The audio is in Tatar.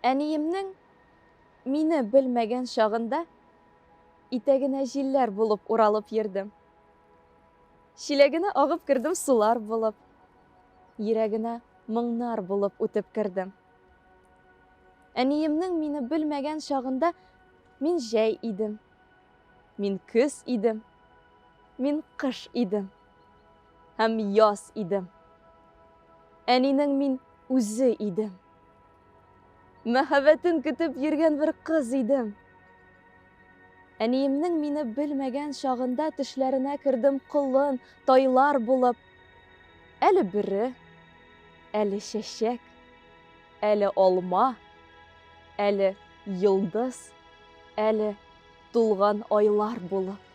Әниемнең мине белмәгән чагында итәгенә җилләр булып уралып йөрдем. Чиләгенә агып кердем сулар булып, йөрәгенә моңнар булып үтеп кердем. Әниемнең мине белмәгән чагында мин җәй идем, мин көз идем, мин кыш идем һәм яз идем. Әнинең мин үзе идем. Мәхәббәтен көтеп йөргән бер кыз идем. Әниемнең мине белмәгән чагында төшләренә кердем колын, тайлар булып. Әле бүре, әле чәчәк, әле алма, әле йолдыз, әле тулган айлар булып.